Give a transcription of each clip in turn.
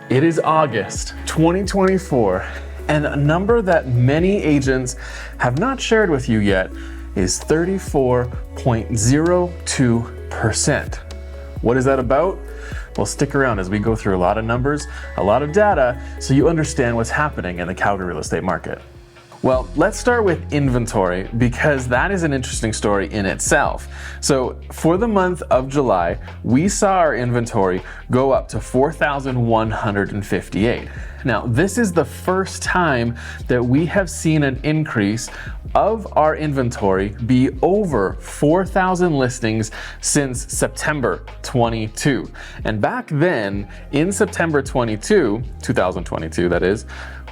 It is August 2024, and a number that many agents have not shared with you yet is 34.02%. What is that about? Well, stick around as we go through a lot of numbers, a lot of data, so you understand what's happening in the Calgary real estate market. Well, let's start with inventory because that is an interesting story in itself. So for the month of July, we saw our inventory go up to 4,158. Now, this is the first time that we have seen an increase of our inventory be over 4,000 listings since September 22. And back then, in September 2022, that is,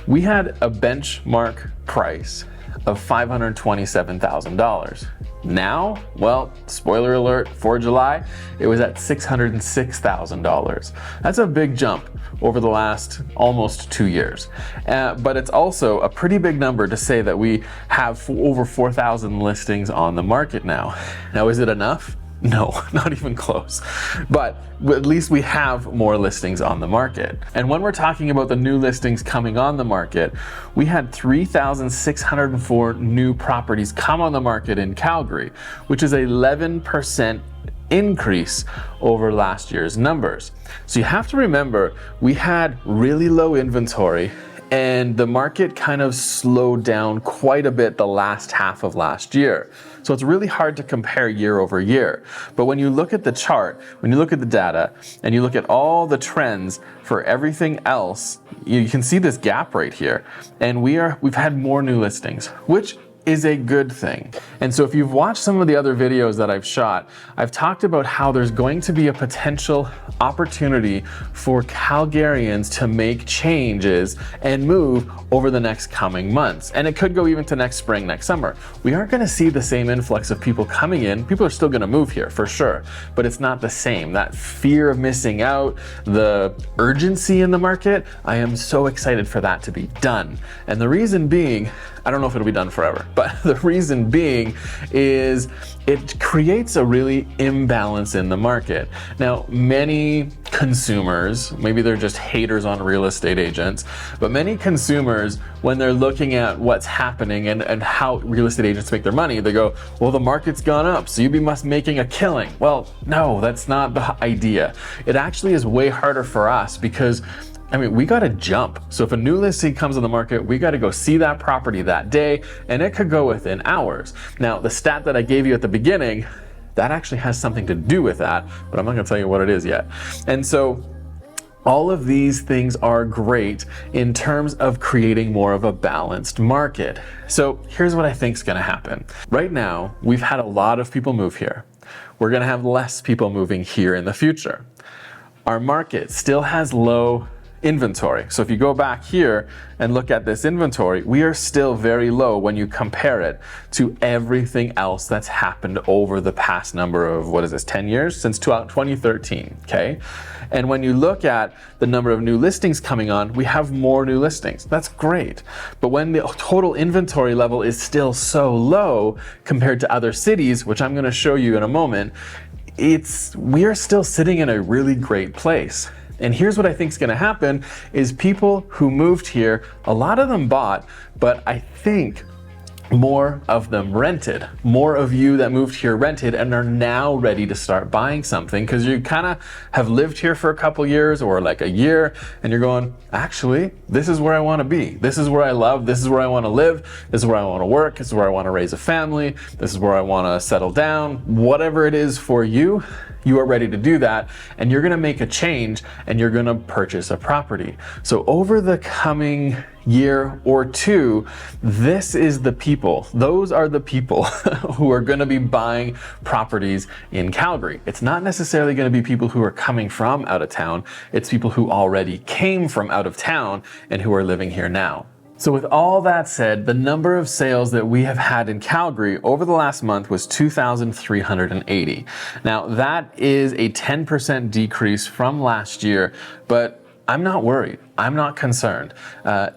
we had a benchmark price of $527,000. Now, well, spoiler alert, for July, it was at $606,000. That's a big jump over the last almost 2 years. But it's also a pretty big number to say that we have over 4,000 listings on the market now. Now, is it enough? No, not even close. But at least we have more listings on the market. And when we're talking about the new listings coming on the market, we had 3,604 new properties come on the market in Calgary, which is 11% increase over last year's numbers. So you have to remember, we had really low inventory and the market kind of slowed down quite a bit the last half of last year. So it's really hard to compare year over year. But when you look at the chart, when you look at the data, and you look at all the trends for everything else, you can see this gap right here. And we've had more new listings, which is a good thing. And so if you've watched some of the other videos that I've shot, I've talked about how there's going to be a potential opportunity for Calgarians to make changes and move over the next coming months. And it could go even to next spring, next summer. We aren't gonna see the same influx of people coming in. People are still gonna move here for sure, but it's not the same. That fear of missing out, the urgency in the market, I am so excited for that to be done. And the reason being, I don't know if it'll be done forever, but the reason being is it creates a really imbalance in the market. Now, many consumers, maybe they're just haters on real estate agents, but many consumers, when they're looking at what's happening and how real estate agents make their money, they go, well, the market's gone up, so you must be making a killing. Well, no, that's not the idea. It actually is way harder for us because we gotta jump. So if a new listing comes on the market, we gotta go see that property that day, and it could go within hours. Now, the stat that I gave you at the beginning, that actually has something to do with that, but I'm not gonna tell you what it is yet. And so, all of these things are great in terms of creating more of a balanced market. So here's what I think is gonna happen. Right now, we've had a lot of people move here. We're gonna have less people moving here in the future. Our market still has low inventory. So if you go back here and look at this inventory, we are still very low when you compare it to everything else that's happened over the past number of, 10 years? Since 2013, okay? And when you look at the number of new listings coming on, we have more new listings. That's great. But when the total inventory level is still so low compared to other cities, which I'm gonna show you in a moment, we are still sitting in a really great place. And here's what I think is gonna happen is people who moved here, a lot of them bought, but I think more of them rented. More of you that moved here rented and are now ready to start buying something because you kind of have lived here for a couple years or like a year and you're going, actually, this is where I want to be. This is where I love. This is where I want to live. This is where I want to work. This is where I want to raise a family. This is where I want to settle down. Whatever it is for you, you are ready to do that and you're going to make a change and you're going to purchase a property. So over the coming year or two, this is the people. Those are the people who are going to be buying properties in Calgary. It's not necessarily going to be people who are coming from out of town. It's people who already came from out of town and who are living here now. So with all that said, the number of sales that we have had in Calgary over the last month was 2,380. Now that is a 10% decrease from last year, but I'm not worried. I'm not concerned.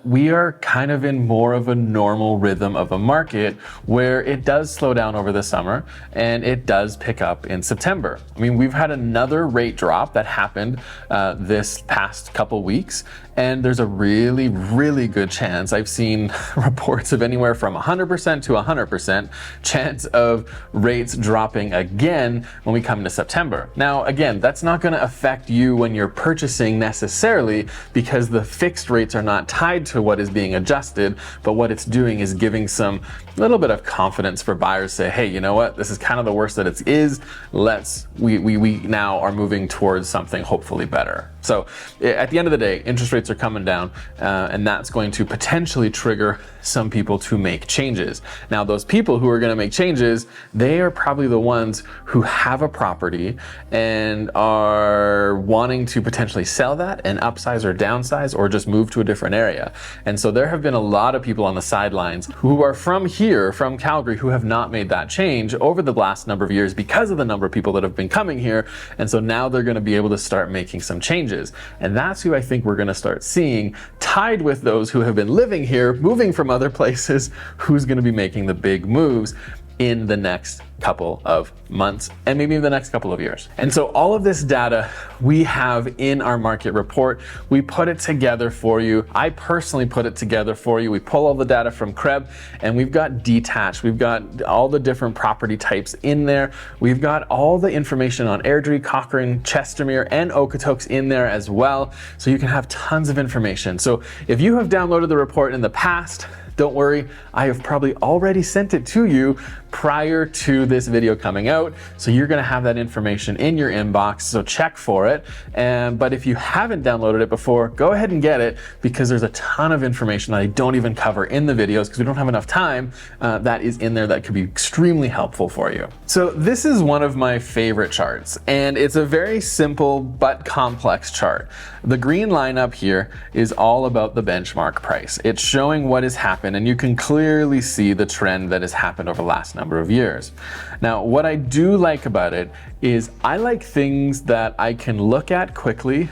We are kind of in more of a normal rhythm of a market where it does slow down over the summer and it does pick up in September. I mean, we've had another rate drop that happened this past couple weeks, and there's a really, really good chance. I've seen reports of anywhere from 100% to 100% chance of rates dropping again when we come to September. Now, again, that's not going to affect you when you're purchasing necessarily, because the fixed rates are not tied to what is being adjusted, but what it's doing is giving some little bit of confidence for buyers to say, hey, you know what, this is kind of the worst that it is. We now are moving towards something hopefully better. So at the end of the day, interest rates are coming down, and that's going to potentially trigger some people to make changes. Now, those people who are going to make changes, they are probably the ones who have a property and are wanting to potentially sell that and upsize or downsize or just move to a different area. And so there have been a lot of people on the sidelines who are from here, from Calgary, who have not made that change over the last number of years because of the number of people that have been coming here. And so now they're going to be able to start making some changes. And that's who I think we're going to start seeing, tied with those who have been living here, moving from other places, who's going to be making the big moves in the next couple of months and maybe the next couple of years. And so all of this data we have in our market report. We put it together for you. I personally put it together for you. We pull all the data from Krebs, and we've got detached. We've got all the different property types in there. We've got all the information on Airdrie, Cochrane, Chestermere, and Okotoks in there as well. So you can have tons of information. So if you have downloaded the report in the past, don't worry, I have probably already sent it to you prior to this video coming out. So you're gonna have that information in your inbox, so check for it. But if you haven't downloaded it before, go ahead and get it, because there's a ton of information that I don't even cover in the videos because we don't have enough time that is in there that could be extremely helpful for you. So this is one of my favorite charts, and it's a very simple but complex chart. The green line up here is all about the benchmark price. It's showing what has happened, and you can clearly see the trend that has happened over the last number of years. Now, what I do like about it is I like things that I can look at quickly,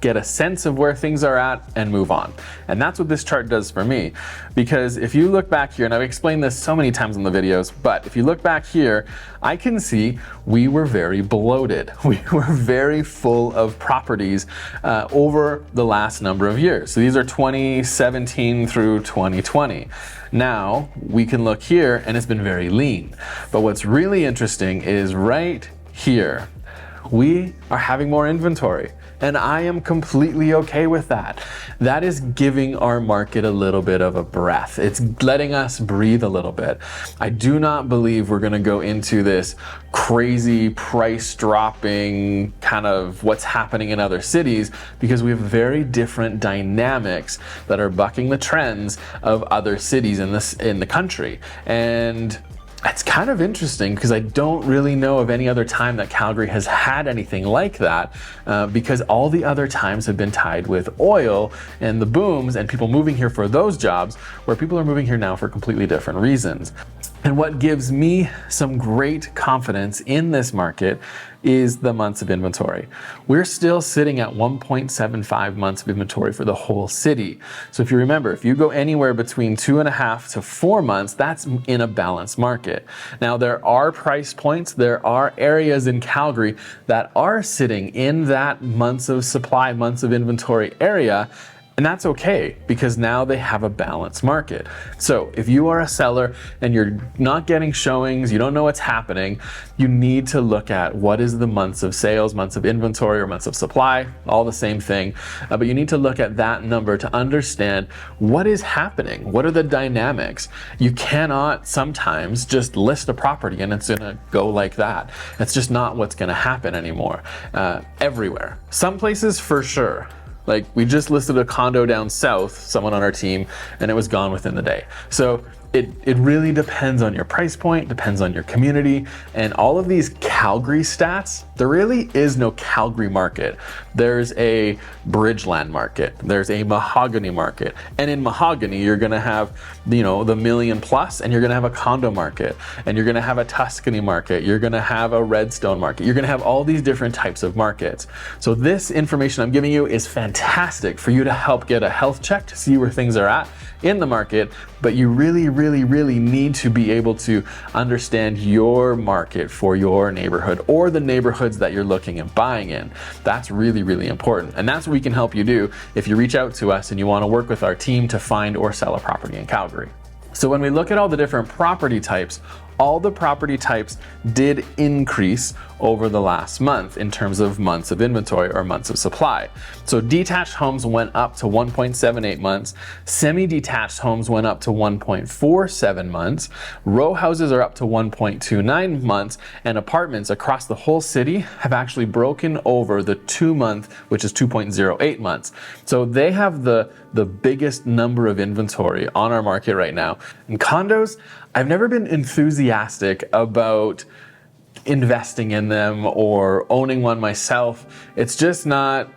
get a sense of where things are at, and move on. And that's what this chart does for me. Because if you look back here, and I've explained this so many times in the videos, but if you look back here, I can see we were very bloated. We were very full of properties over the last number of years. So these are 2017 through 2020. Now we can look here and it's been very lean. But what's really interesting is right here, we are having more inventory. And I am completely okay with that. That is giving our market a little bit of a breath. It's letting us breathe a little bit. I do not believe we're gonna go into this crazy price dropping kind of what's happening in other cities, because we have very different dynamics that are bucking the trends of other cities in the country. And it's kind of interesting because I don't really know of any other time that Calgary has had anything like that, because all the other times have been tied with oil and the booms and people moving here for those jobs, where people are moving here now for completely different reasons. And what gives me some great confidence in this market is the months of inventory. We're still sitting at 1.75 months of inventory for the whole city. So if you remember, if you go anywhere between 2.5 to 4 months, that's in a balanced market. Now, there are price points, there are areas in Calgary that are sitting in that months of supply, months of inventory area. And that's okay, because now they have a balanced market. So if you are a seller and you're not getting showings, you don't know what's happening, you need to look at what is the months of sales, months of inventory, or months of supply, all the same thing. But you need to look at that number to understand what is happening. What are the dynamics? You cannot sometimes just list a property and it's gonna go like that. It's just not what's gonna happen anymore, everywhere. Some places for sure. Like, we just listed a condo down south, someone on our team, and it was gone within the day. So it really depends on your price point, depends on your community, and all of these Calgary stats. There really is no Calgary market. There's a Bridgeland market, there's a Mahogany market, and in Mahogany you're gonna have, you know, the million plus, and you're gonna have a condo market, and you're gonna have a Tuscany market, you're gonna have a Redstone market, you're gonna have all these different types of markets. So this information I'm giving you is fantastic for you to help get a health check to see where things are at in the market, but you really need to be able to understand your market for your neighborhood or the neighborhoods that you're looking at buying in. That's really important, and that's what we can help you do if you reach out to us and you want to work with our team to find or sell a property in Calgary. So when we look at all the different property types, all the property types did increase over the last month in terms of months of inventory or months of supply. So detached homes went up to 1.78 months, semi-detached homes went up to 1.47 months, row houses are up to 1.29 months, and apartments across the whole city have actually broken over the 2-month, which is 2.08 months. So they have the biggest number of inventory on our market right now. And condos, I've never been enthusiastic about investing in them or owning one myself. It's just not,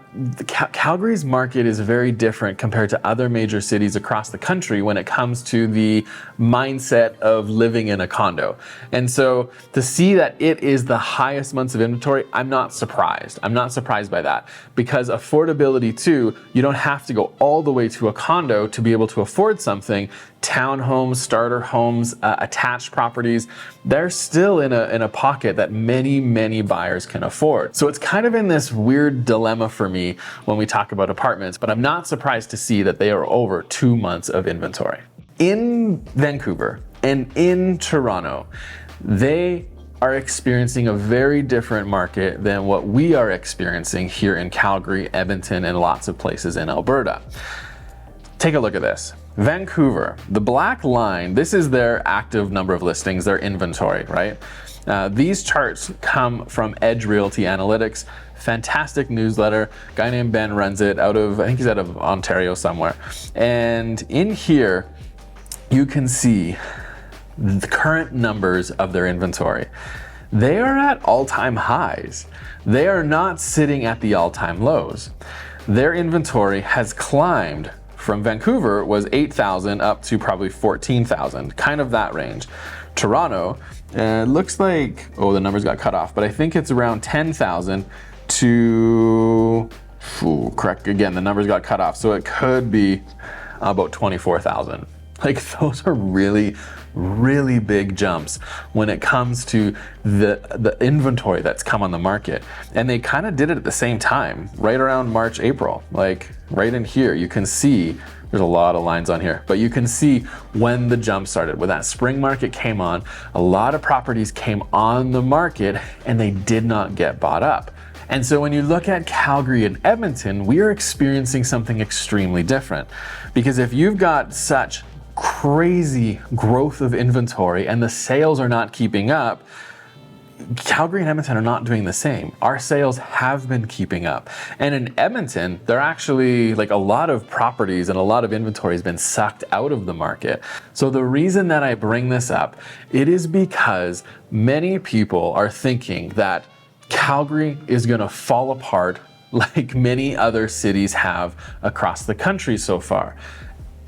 Calgary's market is very different compared to other major cities across the country when it comes to the mindset of living in a condo. And so to see that it is the highest months of inventory, I'm not surprised. I'm not surprised by that, because affordability too, you don't have to go all the way to a condo to be able to afford something. Townhomes, starter homes, attached properties, they're still in a pocket that many buyers can afford. So it's kind of in this weird dilemma for me when we talk about apartments, but I'm not surprised to see that they are over 2 months of inventory. In Vancouver and in Toronto, they are experiencing a very different market than what we are experiencing here in Calgary, Edmonton, and lots of places in Alberta. Take a look at this. Vancouver, the black line, this is their active number of listings, their inventory, right? These charts come from Edge Realty Analytics, fantastic newsletter. Guy named Ben runs it I think he's out of Ontario somewhere. And in here, you can see the current numbers of their inventory. They are at all-time highs. They are not sitting at the all-time lows. Their inventory has climbed from Vancouver was 8,000 up to probably 14,000, kind of that range. Toronto, looks like, oh, the numbers got cut off, but I think it's around 10,000 to, correct, again, the numbers got cut off, so it could be about 24,000. Like, those are really big jumps when it comes to the inventory that's come on the market. And they kind of did it at the same time, right around March, April. Like right in here, you can see, there's a lot of lines on here, but you can see when the jump started. When that spring market came on, a lot of properties came on the market and they did not get bought up. And so when you look at Calgary and Edmonton, we are experiencing something extremely different. Because if you've got such crazy growth of inventory and the sales are not keeping up, Calgary and Edmonton are not doing the same. Our sales have been keeping up. And in Edmonton, they're actually, like, a lot of properties and a lot of inventory has been sucked out of the market. So the reason that I bring this up, it is because many people are thinking that Calgary is gonna fall apart like many other cities have across the country so far.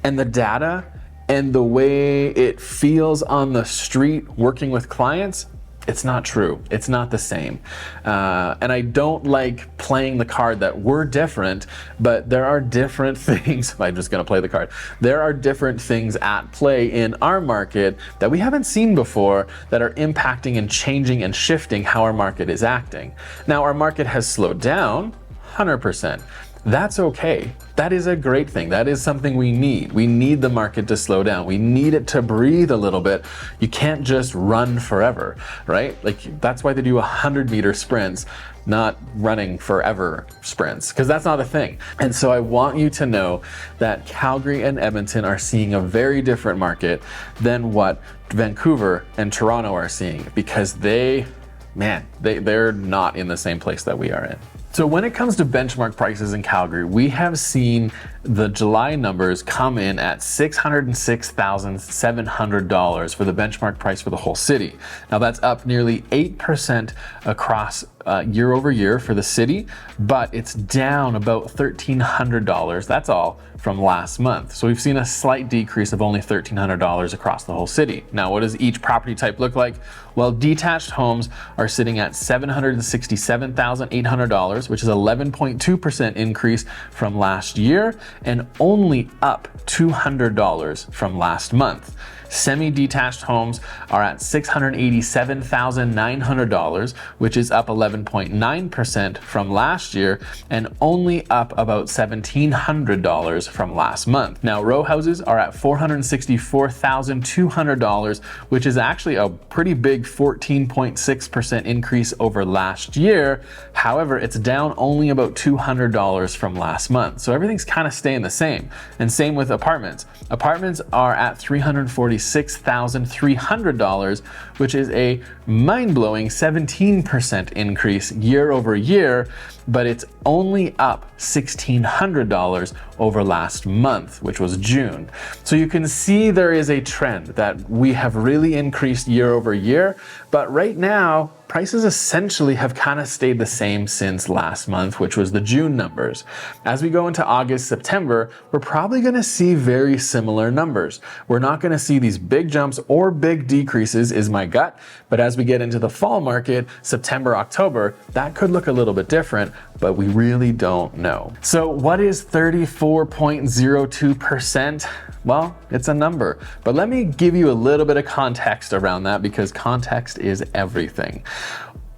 And the data and the way it feels on the street working with clients, it's not true. It's not the same. And I don't like playing the card that we're different, but there are different things. I'm just gonna play the card. There are different things at play in our market that we haven't seen before that are impacting and changing and shifting how our market is acting. Now, our market has slowed down, 100%. That's okay. That is a great thing. That is something we need. We need the market to slow down. We need it to breathe a little bit. You can't just run forever, right? Like, that's why they do 100-meter sprints, not running forever sprints, because that's not a thing. And so I want you to know that Calgary and Edmonton are seeing a very different market than what Vancouver and Toronto are seeing, because they're not in the same place that we are in. So when it comes to benchmark prices in Calgary, we have seen the July numbers come in at $606,700 for the benchmark price for the whole city. Now that's up nearly 8% across year over year for the city, but it's down about $1,300, that's all, from last month. So we've seen a slight decrease of only $1,300 across the whole city. Now, what does each property type look like? Well, detached homes are sitting at $767,800, which is 11.2% increase from last year and only up $200 from last month. Semi-detached homes are at $687,900, which is up 11.9% from last year and only up about $1,700 from last month. Now, row houses are at $464,200, which is actually a pretty big 14.6% increase over last year. However, it's down only about $200 from last month. So everything's kind of staying the same. And same with apartments. Apartments are at $346,300, which is a mind-blowing 17% increase year over year, but it's only up $1,600 over last month, which was June. So you can see there is a trend that we have really increased year over year, but right now, prices essentially have kind of stayed the same since last month, which was the June numbers. As we go into August, September, we're probably going to see very similar numbers. We're not going to see these big jumps or big decreases is my gut, but as we get into the fall market, September, October, that could look a little bit different, but we really don't know. So what is 34.02%? Well, it's a number, but let me give you a little bit of context around that because context is everything.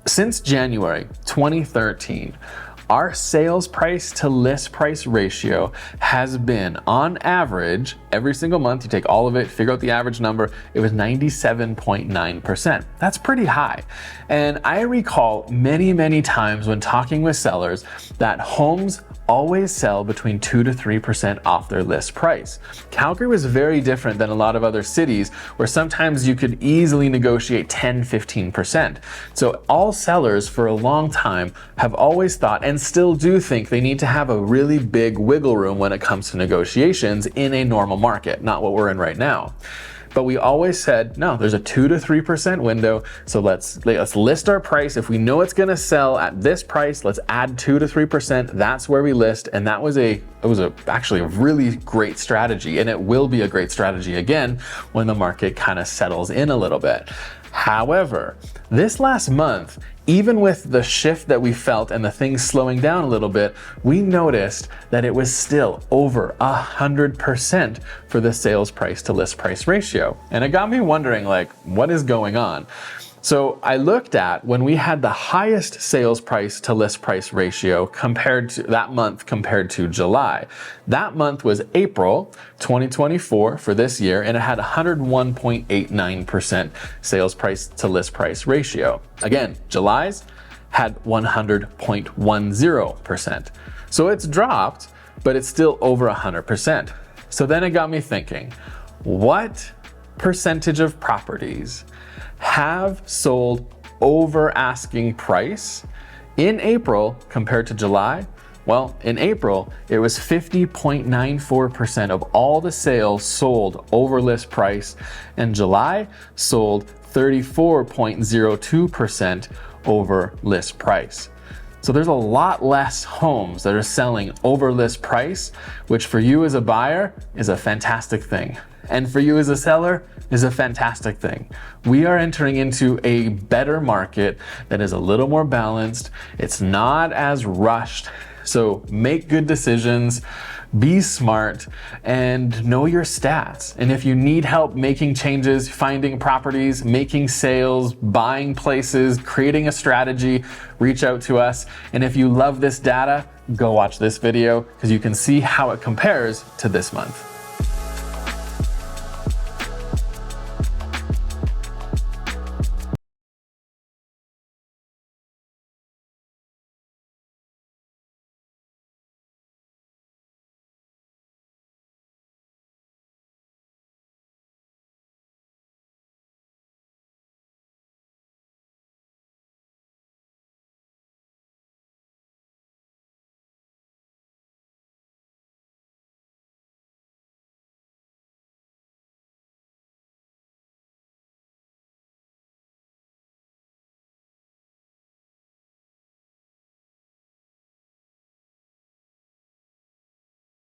Since January 2013, our sales price to list price ratio has been, on average, every single month, you take all of it, figure out the average number, it was 97.9%. That's pretty high. And I recall many, many times when talking with sellers that homes always sell between 2 to 3% off their list price. Calgary was very different than a lot of other cities where sometimes you could easily negotiate 10-15%. So all sellers for a long time have always thought and still do think they need to have a really big wiggle room when it comes to negotiations in a normal market, not what we're in right now. But we always said, no, there's a 2 to 3% window. So let's list our price. If we know it's going to sell at this price, let's add 2 to 3%. That's where we list. And that was actually a really great strategy. And it will be a great strategy again when the market kind of settles in a little bit. However, this last month, even with the shift that we felt and the things slowing down a little bit, we noticed that it was still over 100% for the sales price to list price ratio. And it got me wondering, like, what is going on? So I looked at when we had the highest sales price to list price ratio compared to that month compared to July. That month was April 2024 for this year, and it had 101.89% sales price to list price ratio. Again, July's had 100.10%. So it's dropped, but it's still over 100%. So then it got me thinking, what percentage of properties have sold over asking price in April compared to July? Well, in April, it was 50.94% of all the sales sold over list price, and July sold 34.02% over list price. So there's a lot less homes that are selling over list price, which for you as a buyer is a fantastic thing. And for you as a seller is a fantastic thing. We are entering into a better market that is a little more balanced. It's not as rushed. So make good decisions, be smart, and know your stats. And if you need help making changes, finding properties, making sales, buying places, creating a strategy, reach out to us. And if you love this data, go watch this video because you can see how it compares to this month.